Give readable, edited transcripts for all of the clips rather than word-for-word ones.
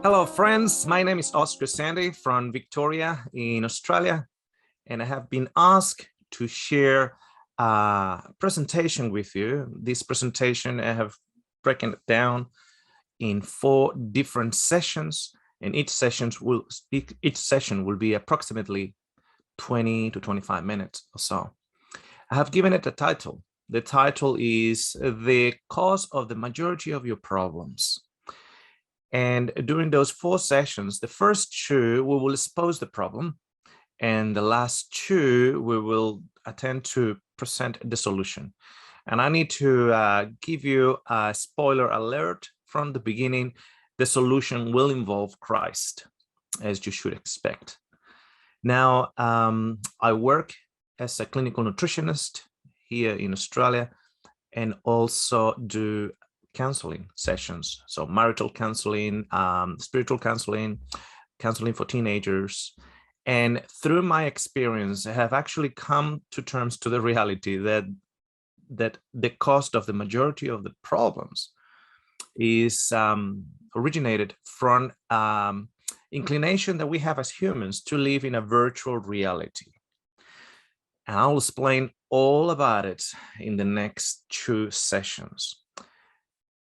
Hello, friends. My name is Sande from Victoria in Australia, and I have been asked to share a presentation with you. This presentation, I have broken it down in 4 different sessions, and each session will be approximately 20 to 25 minutes or so. I have given it a title. The title is The Cause of the Majority of Your Problems. And during those 4 sessions, the first 2, we will expose the problem. And the last 2, we will attempt to present the solution. And I need to give you a spoiler alert from the beginning. The solution will involve Christ, as you should expect. Now, I work as a clinical nutritionist here in Australia, and also do counseling sessions. So marital counseling, spiritual counseling, counseling for teenagers. And through my experience, I have actually come to terms to the reality that the cost of the majority of the problems is originated from inclination that we have as humans to live in a virtual reality. And I'll explain all about it in the next 2 sessions.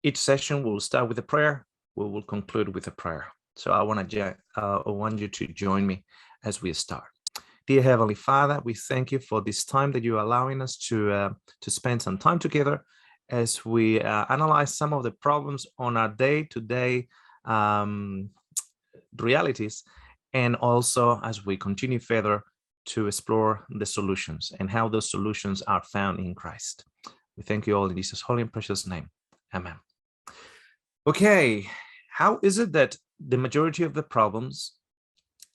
Each session will start with a prayer. We will conclude with a prayer. So I want you to join me as we start. Dear Heavenly Father, we thank you for this time that you're allowing us to spend some time together as we analyze some of the problems on our day-to-day realities, and also as we continue further to explore the solutions and how those solutions are found in Christ. We thank you all in Jesus' holy and precious name. Amen. Okay, how is it that the majority of the problems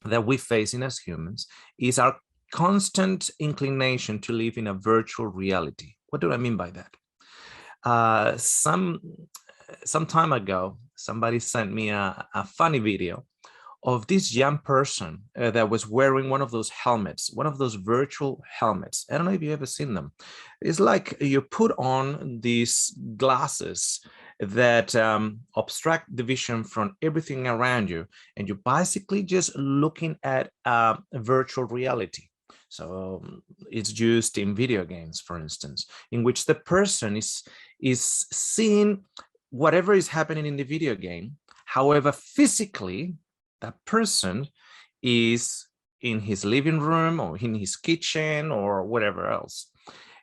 that we face as humans is our constant inclination to live in a virtual reality? What do I mean by that? Some time ago, somebody sent me a funny video of this young person that was wearing one of those helmets, one of those virtual helmets. I don't know if you've ever seen them. It's like you put on these glasses that obstruct the vision from everything around you, and you're basically just looking at a virtual reality. So it's used in video games, for instance, in which the person is seeing whatever is happening in the video game. However, physically, that person is in his living room or in his kitchen or whatever else.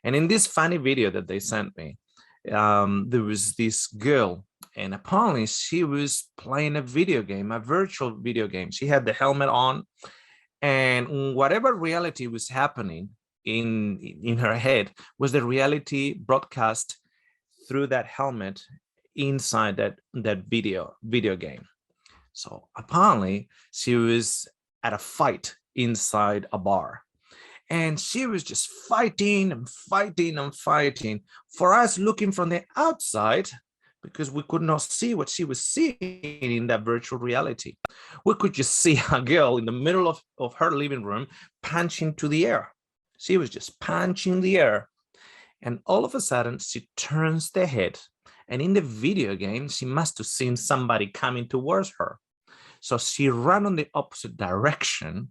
And in this funny video that they sent me, there was this girl, and apparently she was playing a video game, a virtual video game. She had the helmet on, and whatever reality was happening in her head was the reality broadcast through that helmet inside that video game. So apparently she was at a fight inside a bar, and she was just fighting and fighting and fighting. For us looking from the outside, because we could not see what she was seeing in that virtual reality, we could just see a girl in the middle of her living room punching to the air. She was just punching the air. And all of a sudden she turns the head, and in the video game, she must have seen somebody coming towards her. So she ran on the opposite direction.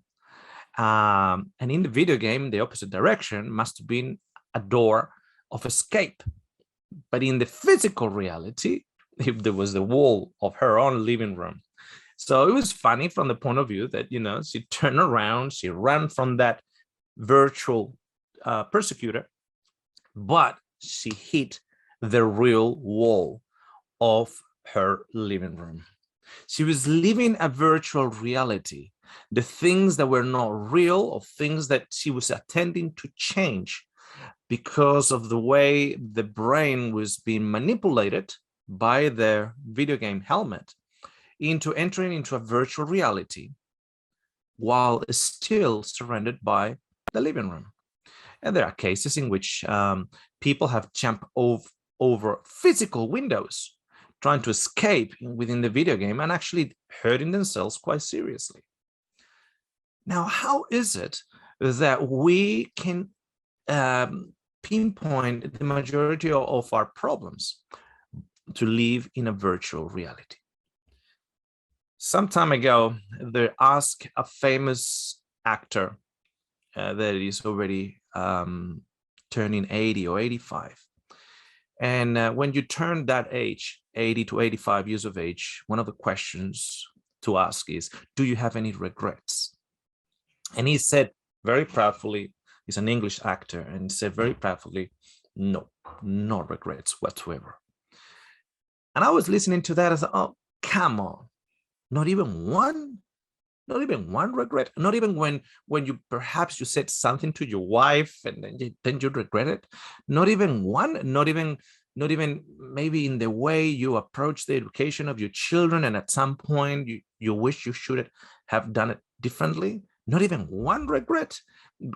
And in the video game, the opposite direction must have been a door of escape. But in the physical reality, if there was the wall of her own living room. So it was funny from the point of view that, she turned around, she ran from that virtual persecutor, but she hit the real wall of her living room. She was living a virtual reality. The things that were not real, or things that she was attempting to change because of the way the brain was being manipulated by the video game helmet into entering into a virtual reality while still surrounded by the living room. And there are cases in which people have jumped over physical windows trying to escape within the video game and actually hurting themselves quite seriously. Now, how is it that we can pinpoint the majority of our problems to live in a virtual reality? Some time ago, they asked a famous actor that is already turning 80 or 85. And when you turn that age, 80 to 85 years of age, one of the questions to ask is, do you have any regrets? And he said very proudly, he's an English actor, and said very proudly, no, no regrets whatsoever. And I was listening to that. I said, oh, come on, not even one? Not even one regret? Not even when you perhaps you said something to your wife and then you regret it? Not even one? Not even maybe in the way you approach the education of your children, and at some point you wish you should have done it differently? Not even one regret?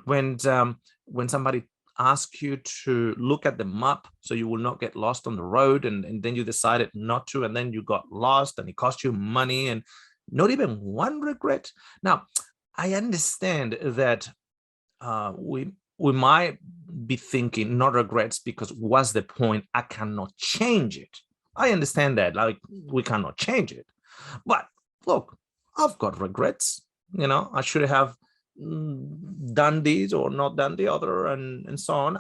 When somebody asks you to look at the map so you will not get lost on the road, and then you decided not to, and then you got lost and it cost you money, and not even one regret? Now, I understand that we might be thinking not regrets because what's the point? I cannot change it. I understand that, like, we cannot change it. But look, I've got regrets. I should have done this or not done the other, and so on.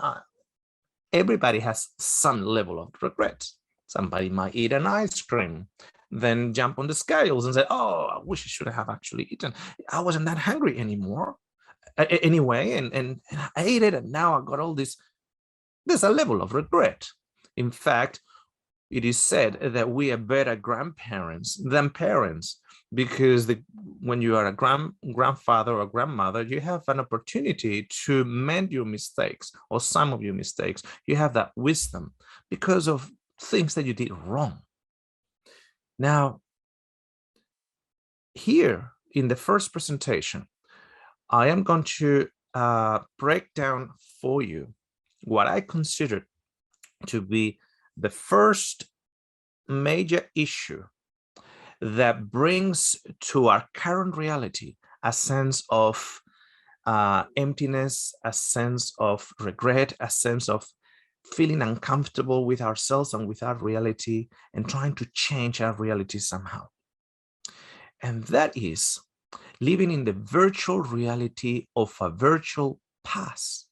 Everybody has some level of regret. Somebody might eat an ice cream, then jump on the scales and say, oh, I wish I should have actually eaten. I wasn't that hungry anymore. Anyway, and I ate it, and now I got all this. There's a level of regret. In fact, it is said that we are better grandparents than parents, because when you are a grandfather or grandmother, you have an opportunity to mend your mistakes or some of your mistakes. You have that wisdom because of things that you did wrong. Now, here in the first presentation, I am going to break down for you what I consider to be the first major issue that brings to our current reality a sense of emptiness, a sense of regret, a sense of feeling uncomfortable with ourselves and with our reality, and trying to change our reality somehow. And that is living in the virtual reality of a virtual past.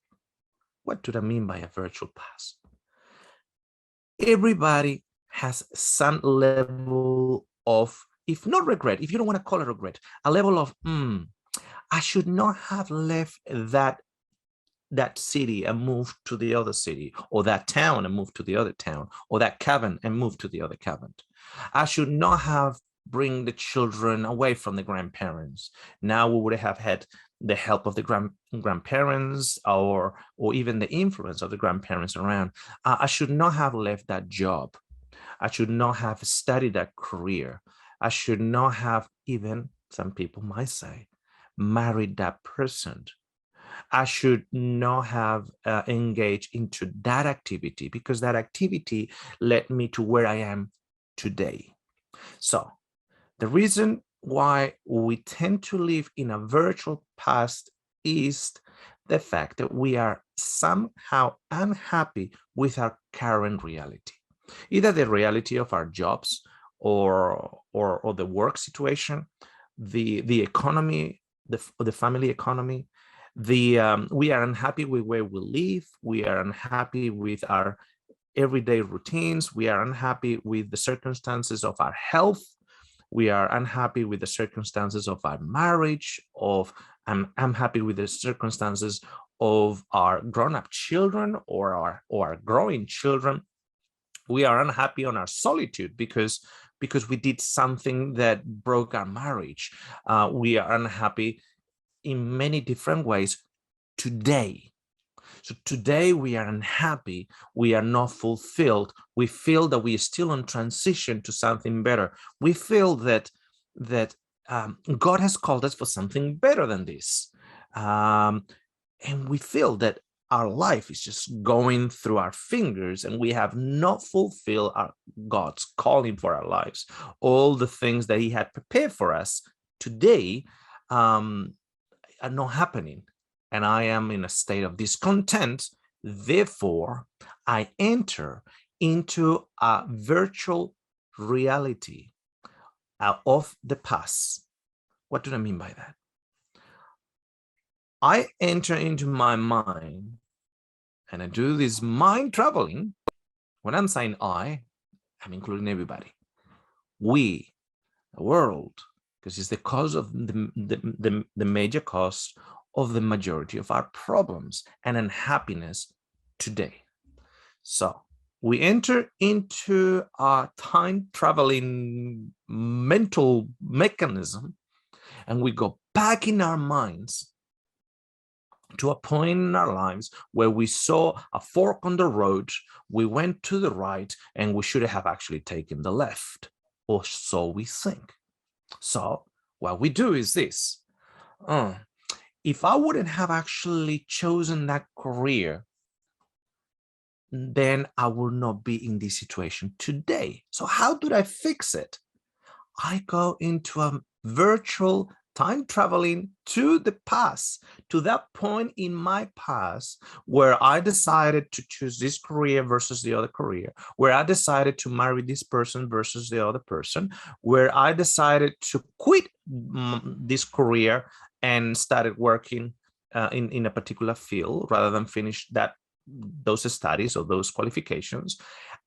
What do I mean by a virtual past? Everybody has some level of, if not regret, if you don't want to call it regret, a level of, I should not have left that city and moved to the other city, or that town and moved to the other town, or that cabin and moved to the other cabin. I should not have bring the children away from the grandparents. Now we would have had the help of the grandparents, or even the influence of the grandparents around. I should not have left that job. I should not have studied that career. I should not have, even some people might say, married that person. I should not have engaged into that activity, because that activity led me to where I am today. So the reason why we tend to live in a virtual past is the fact that we are somehow unhappy with our current reality, either the reality of our jobs or the work situation, the economy, the family economy. We are unhappy with where we live. We are unhappy with our everyday routines. We are unhappy with the circumstances of our health. We are unhappy with the circumstances of our marriage. I'm unhappy with the circumstances of our grown-up children or our growing children. We are unhappy on our solitude because we did something that broke our marriage. We are unhappy in many different ways today. So today we are unhappy, we are not fulfilled. We feel that we are still on transition to something better. We feel that God has called us for something better than this. And we feel that our life is just going through our fingers, and we have not fulfilled God's calling for our lives. All the things that he had prepared for us today are not happening. And I am in a state of discontent. Therefore, I enter into a virtual reality, of the past. What do I mean by that? I enter into my mind and I do this mind traveling. When I'm saying I'm including everybody. We, the world, because it's the cause of the major cause of the majority of our problems and unhappiness today. So we enter into our time traveling mental mechanism and we go back in our minds to a point in our lives where we saw a fork on the road, we went to the right, and we should have actually taken the left, or so we think. So what we do is this. If I wouldn't have actually chosen that career, then I would not be in this situation today. So how do I fix it? I go into a virtual time traveling to the past, to that point in my past where I decided to choose this career versus the other career, where I decided to marry this person versus the other person, where I decided to quit this career and started working in a particular field rather than finish those studies or those qualifications.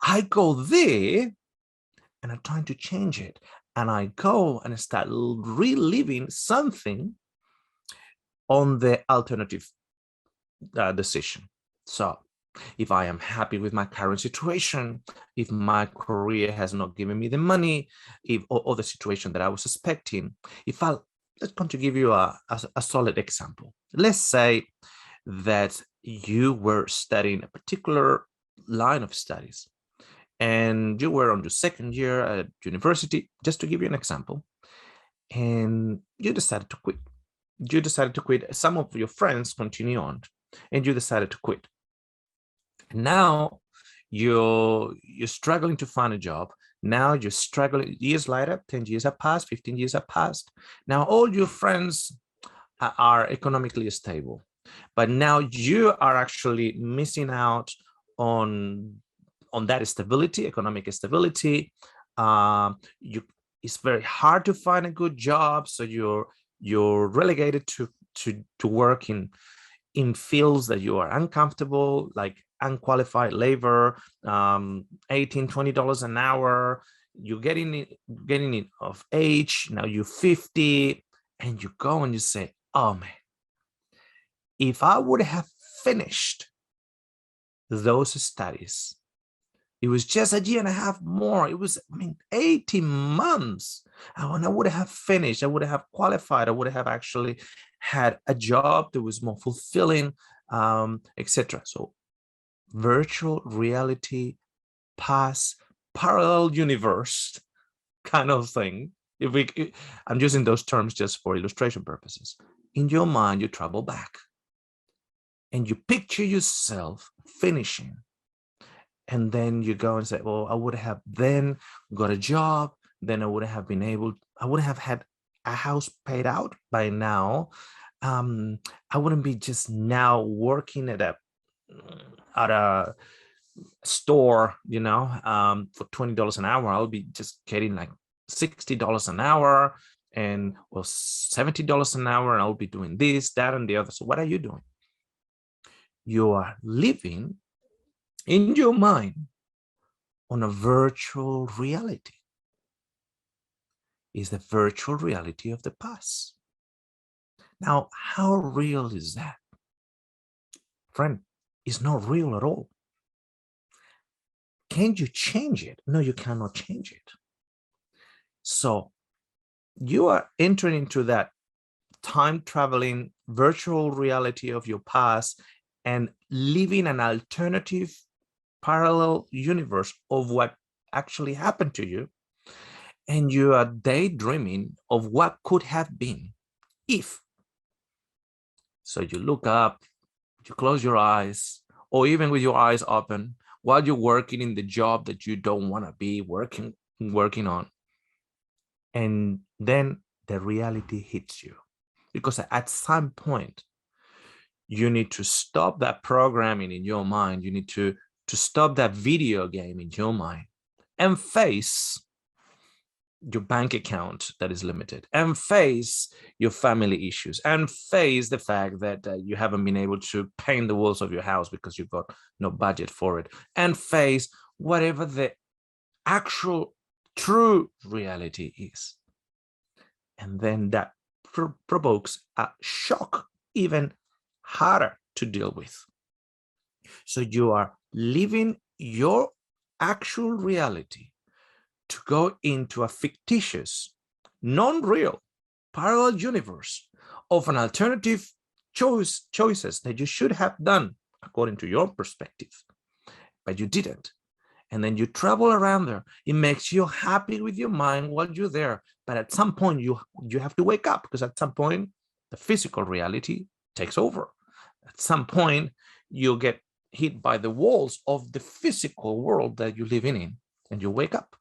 I go there and I'm trying to change it. And I go and start reliving something on the alternative decision. So if I am happy with my current situation, if my career has not given me the money, or the situation that I was expecting, let's going to give you a solid example. Let's say that you were studying a particular line of studies and you were on your second year at university, just to give you an example, and you decided to quit. You decided to quit. Some of your friends continue on, and you decided to quit. Now you're struggling to find a job. Now you're struggling. Years later, 10 years have passed, 15 years have passed. Now all your friends are economically stable, but now you are actually missing out on that stability, economic stability. It's very hard to find a good job, so you're relegated to work in fields that you are uncomfortable, like unqualified labor, $18-20 an hour. You're getting it of age. Now you're 50, and you go and you say, "Oh man, if I would have finished those studies, it was just a year and a half more. It was, 18 months. And when I would have finished, I would have qualified. I would have actually had a job that was more fulfilling, etc." So virtual reality, past, parallel universe kind of thing. I'm using those terms just for illustration purposes. In your mind, you travel back and you picture yourself finishing. And then you go and say, well, I would have then got a job. Then I would have had a house paid out by now. I wouldn't be just now working at a store, for $20 an hour. I'll be just getting like $60 an hour and $70 an hour. And I'll be doing this, that, and the other. So what are you doing? You are living in your mind on a virtual reality. Is the virtual reality of the past. Now, how real is that? Friend, it's not real at all. Can you change it? No, you cannot change it. So you are entering into that time traveling virtual reality of your past and living an alternative parallel universe of what actually happened to you. And you are daydreaming of what could have been if. So you look up, you close your eyes, or even with your eyes open, while you're working in the job that you don't want to be working on. And then the reality hits you. Because at some point, you need to stop that programming in your mind. You need to stop that video game in your mind and face your bank account that is limited, and face your family issues, and face the fact that you haven't been able to paint the walls of your house because you've got no budget for it, and face whatever the actual true reality is. And then that provokes a shock even harder to deal with. So you are leaving your actual reality to go into a fictitious, non-real, parallel universe of an alternative choices that you should have done according to your perspective, but you didn't. And then you travel around there. It makes you happy with your mind while you're there. But at some point, you have to wake up, because at some point, the physical reality takes over. At some point, you get hit by the walls of the physical world that you're living in, and you wake up.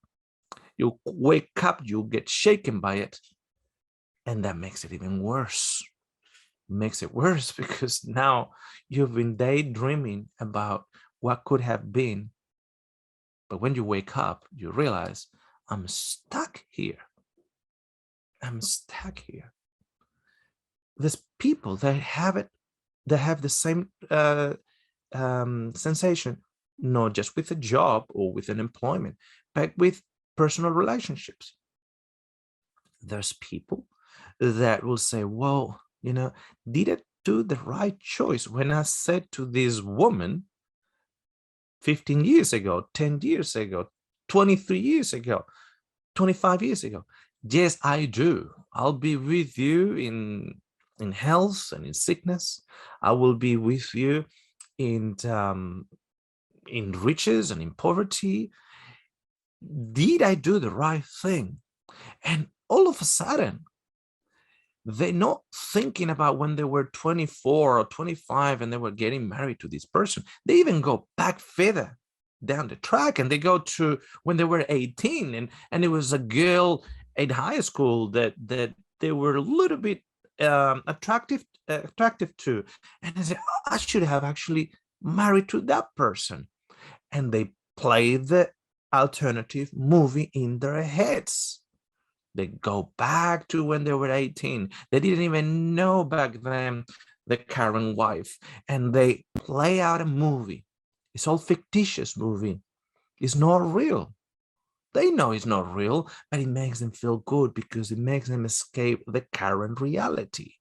You wake up, you get shaken by it, and that makes it even worse. Makes it worse because now you've been daydreaming about what could have been. But when you wake up, you realize, I'm stuck here. I'm stuck here. There's people that have it, that have the same sensation, not just with a job or with an employment, but with personal relationships. There's people that will say, well, did I do the right choice when I said to this woman 15 years ago, 10 years ago, 23 years ago, 25 years ago? Yes, I do. I'll be with you in health and in sickness. I will be with you in riches and in poverty. Did I do the right thing? And all of a sudden, they're not thinking about when they were 24 or 25 and they were getting married to this person. They even go back further down the track, and they go to when they were 18 and it was a girl in high school that they were a little bit attractive to, and they say, oh, I should have actually married to that person. And they play the alternative movie in their heads. They go back to when they were 18. They didn't even know back then the current wife, and they play out a movie. It's all fictitious movie. It's not real. They know it's not real, but it makes them feel good because it makes them escape the current reality,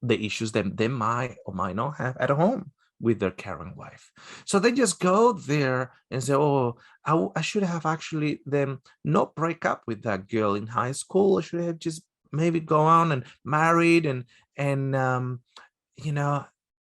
the issues that they might or might not have at home with their current wife. So they just go there and say, oh, I should have actually then not break up with that girl in high school. I should have just maybe go on and married and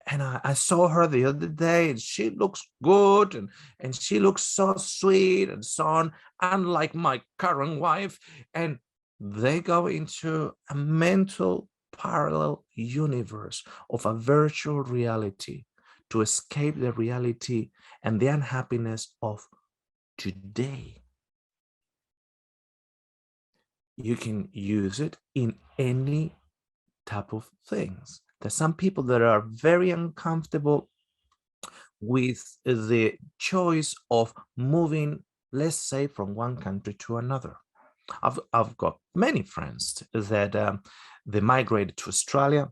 I saw her the other day and she looks good and she looks so sweet and so on, unlike my current wife. And they go into a mental parallel universe of a virtual reality to escape the reality and the unhappiness of today. You can use it in any type of things. There's some people that are very uncomfortable with the choice of moving, let's say, from one country to another. I've got many friends that they migrated to Australia.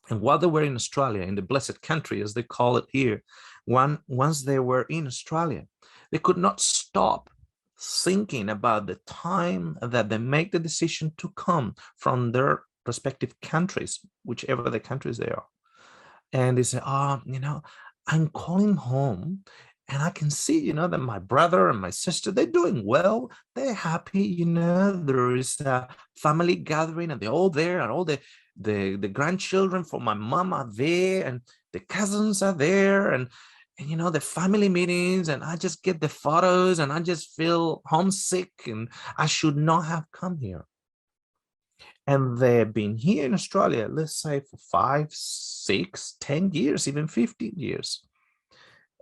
And while they were in Australia, in the blessed country, as they call it here, once they were in Australia, they could not stop thinking about the time that they make the decision to come from their respective countries, whichever the countries they are. And they say, I'm calling home and I can see, that my brother and my sister, they're doing well. They're happy, there is a family gathering and they're all there, and all the grandchildren for my mom are there, and the cousins are there, and the family meetings, and I just get the photos and I just feel homesick and I should not have come here. And they've been here in Australia, let's say for 5, 6, 10 years, even 15 years.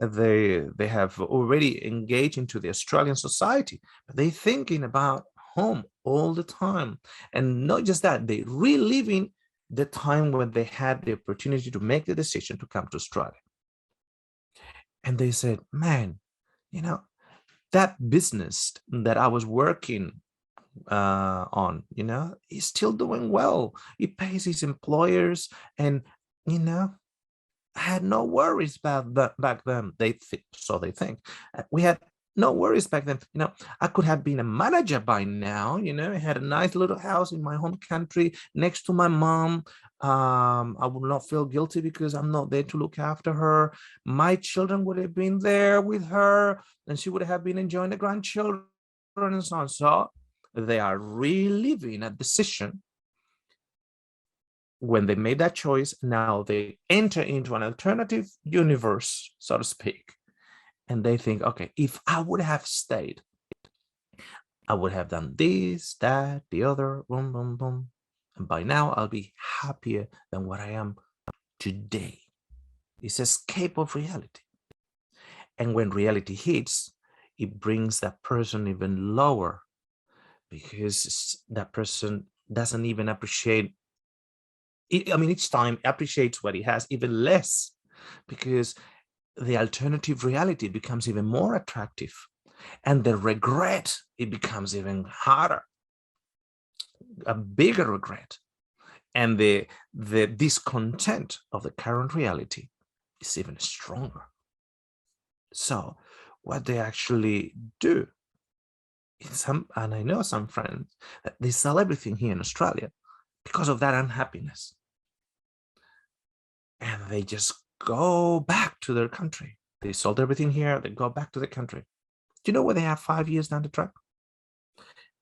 They have already engaged into the Australian society, but they're thinking about home all the time. And not just that, they're reliving the time when they had the opportunity to make the decision to come to Australia. And they said, man, that business that I was working on, he's still doing well. He pays his employers, and I had no worries about that back then. So they think. We had no worries back then. I could have been a manager by now. I had a nice little house in my home country next to my mom. I would not feel guilty because I'm not there to look after her. My children would have been there with her, and she would have been enjoying the grandchildren and so on. So they are reliving a decision when they made that choice. Now they enter into an alternative universe, so to speak, and they think, okay, if I would have stayed, I would have done this, that, the other, boom, boom, boom, and by now I'll be happier than what I am today. It's escape of reality. And when reality hits, it brings that person even lower, because that person doesn't even appreciate it. I mean, each time appreciates what he has even less, because the alternative reality becomes even more attractive, and the regret, it becomes even harder, a bigger regret, and the discontent of the current reality is even stronger. So what they actually do, and I know some friends that they sell everything here in Australia because of that unhappiness, and they just go back to their country. They sold everything here, they go back to the country. Do you know where they are 5 years down the track?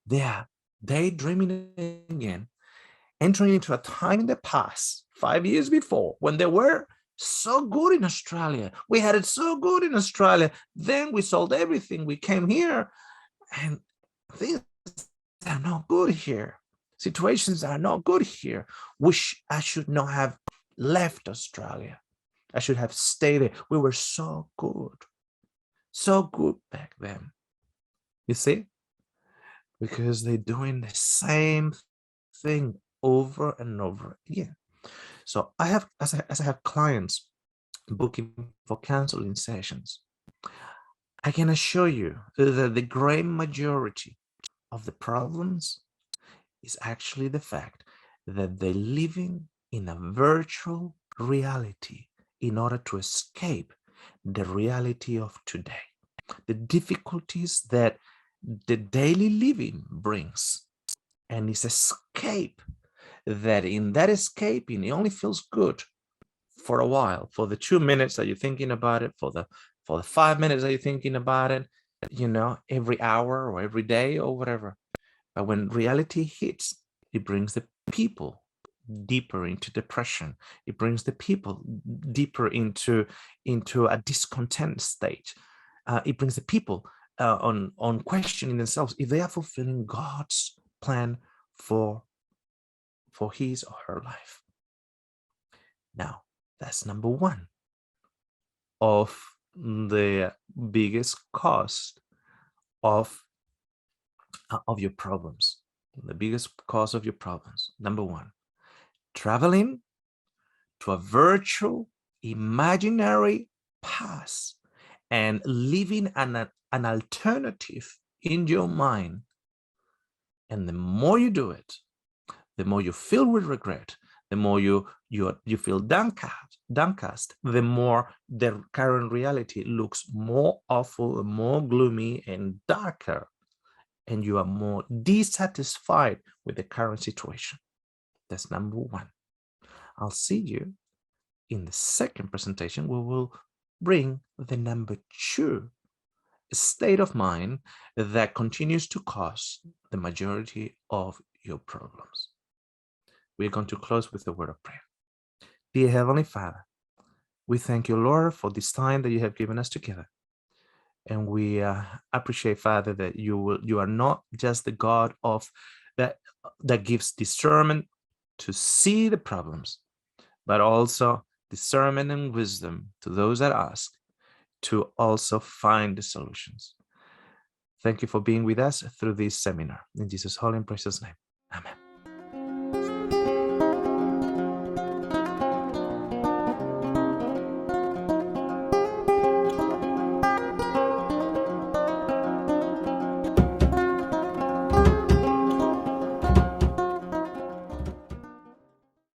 They are daydreaming again, entering into a time in the past, 5 years before, when they were so good in Australia. We had it so good in Australia. Then we sold everything. We came here, and things are not good here. Situations are not good here. Wish I should not have left Australia. I should have stayed there. We were so good back then. You see? Because they're doing the same thing over and over again. So I have, as I have clients booking for counseling sessions, I can assure you that the great majority of the problems is actually the fact that they're living in a virtual reality in order to escape the reality of today, the difficulties that the daily living brings, and it's escape that in that escaping, it only feels good for a while, for the 2 minutes that you're thinking about it, for the 5 minutes that you're thinking about it, every hour or every day or whatever. But when reality hits, it brings the people deeper into depression. It brings the people deeper into a discontent state. It brings the people on questioning themselves if they are fulfilling God's plan for his or her life. Now, that's number one of the biggest cost of your problems. The biggest cause of your problems. Number one, traveling to a virtual, imaginary past and living an alternative in your mind. And the more you do it, the more you feel with regret, the more you feel downcast, the more the current reality looks more awful, more gloomy and darker, and you are more dissatisfied with the current situation. That's number one. I'll see you in the second presentation. We will bring the number two state of mind that continues to cause the majority of your problems. We're going to close with a word of prayer. Dear Heavenly Father, we thank you, Lord, for this time that you have given us together. And we appreciate, Father, that you are not just the God of that gives discernment to see the problems, but also discernment and wisdom to those that ask to also find the solutions. Thank you for being with us through this seminar. In Jesus' holy and precious name, amen.